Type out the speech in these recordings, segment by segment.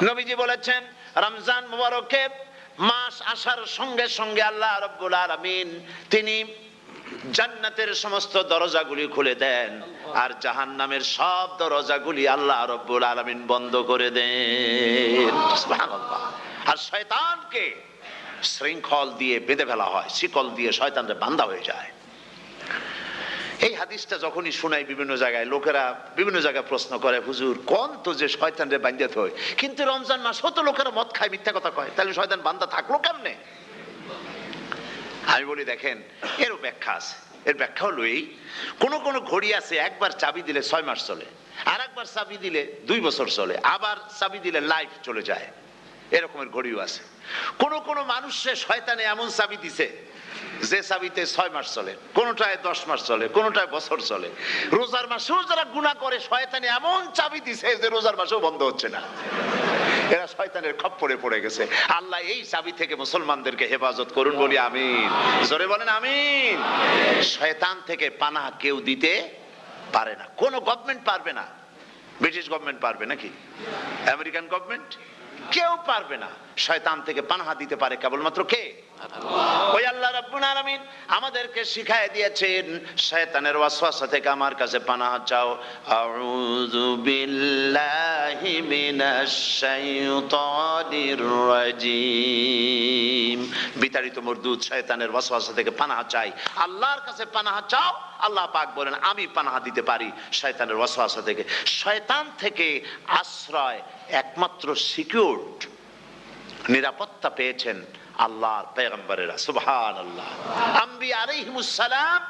নবীজি বলেছেন রমজান মুবারকে মাস আসার সঙ্গে সঙ্গে আল্লাহ রাব্বুল আলামিন তিনি জান্নাতের সমস্ত দরজাগুলি খুলে দেন আর জাহান্নামের সব দরজাগুলি আল্লাহ রাব্বুল আলামিন বন্ধ করে দেন। সুবহানাল্লাহ। আর শয়তানকে শৃঙ্খল দিয়ে বেঁধে ফেলা হয়, শিকল দিয়ে শয়তানরে বাঁধা হয়ে যায়। এই হাদিসটা যখনই শোনাই বিভিন্ন জায়গায় লোকেরা বিভিন্ন জায়গায় প্রশ্ন করে, হুজুর কোন তো যে শয়তানরে বাঁধতে হয়, কিন্তু রমজান মাস হতো লোকেরা মদ খায়, মিথ্যা কথা কয়, তাহলে শয়তান বাঁধা থাকলো কেমনে? আমি বলি দেখেন, এরও ব্যাখ্যা আছে। এর ব্যাখ্যা হলো এই, কোন কোন ঘড়ি আছে একবার চাবি দিলে 6 মাস চলে, আর একবার চাবি দিলে 2 বছর চলে, আবার চাবি দিলে লাইফ চলে যায়, এরকমের ঘড়িও আছে। কোন কোন মানুষের শয়তানে এমন চাবি দিছে যে চাবিতে 6 মাস চলে, কোনটায় 10 মাস চলে, কোনটায় বছর চলে। রোজার মাসেও যারা গুনাহ করে শয়তানে এমন চাবি দিছে যে রোজার মাসেও বন্ধ হচ্ছে না। এরা শয়তানের খপ্পরে পড়ে গেছে। আল্লাহ এই চাবি থেকে মুসলমানদেরকে হেফাজত করুন, বলি আমিন। জোরে বলেন আমিন। শয়তান থেকে পানাহ কেউ দিতে পারে না, কোন গভর্নমেন্ট পারবে না। ব্রিটিশ গভর্নমেন্ট পারবে নাকি? American government? কেউ পারবে না। শয়তান থেকে পানাহ দিতে পারে কেবলমাত্র কে? ওই আল্লাহ রাব্বুল আলামিন আমাদেরকে শিখায় দিয়েছেন, শয়তানের ওয়াসওয়াসা থেকে আমার কাছে পানাহ চাও। আউযু বিল্লাহি মিনাশ শাইতানির রাজিম। বিতাড়িত মরদুদ শয়তানের ওয়াসওয়াসা থেকে পানাহ চাই, আল্লাহর কাছে পানাহ চাও। আল্লাহ পাক বলেন আমি পানাহ দিতে পারি শয়তানের ওয়াসওয়াসা থেকে। শয়তান থেকে আশ্রয় একমাত্র সিকিউরড, নিরাপত্তা পেয়েছেন আল্লাহর পয়গম্বরেরা। সুবহানাল্লাহ। আম্বিয়া আলাইহিমুস সালাম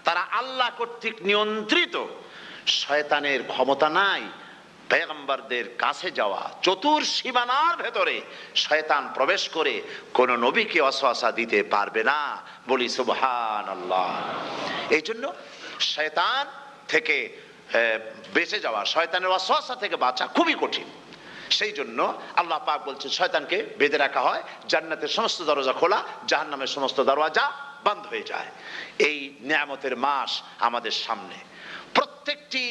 তারা আল্লাহ কর্তৃক নিয়ন্ত্রিত, শয়তানের ক্ষমতা নাই পয়গম্বরদের কাছে যাওয়া। চতুর সীমানার ভেতরে শয়তান প্রবেশ করে কোন নবীকে ওয়াসওয়াসা দিতে পারবে না, বলি সুবহানাল্লাহ। এই জন্য শয়তান থেকে বেঁচে যাওয়া, শয়তানের ওয়াসওয়াসা থেকে বাঁচা খুবই কঠিন। সেই জন্য আল্লাহ পাক বলছেন শয়তানকে বেঁধে রাখা হয়, জান্নাতের সমস্ত দরজা খোলা, জাহান্নামের সমস্ত দরজা বন্ধ হয়ে যায়। এই নিয়ামতের মাস আমাদের সামনে। প্রত্যেকটি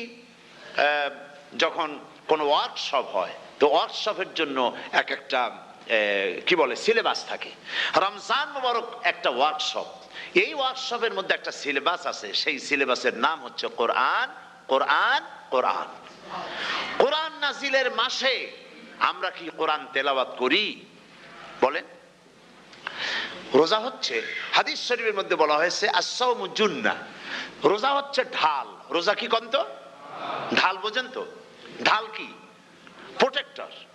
যখন কোনো ওয়ার্কশপ হয়, তো ওয়ার্কশপের জন্য এক একটা কি বলে সিলেবাস থাকে। রমজান মুবারক একটা ওয়ার্কশপ। এই ওয়ার্কশপের মধ্যে একটা সিলেবাস আছে, সেই সিলেবাসের নাম হচ্ছে কোরআন। কোরআন কোরআন কোরআন নাজিলের মাসে আমরা কি কোরআন তেলাওয়াত করি? বলেন। রোজা হচ্ছে, হাদিস শরীফের মধ্যে বলা হয়েছে আস-সাওমু জুন্নাহ, রোজা হচ্ছে ঢাল। রোজা কি কন্ত? ঢাল বোঝেন তো? ঢাল কি? প্রোটেক্টর।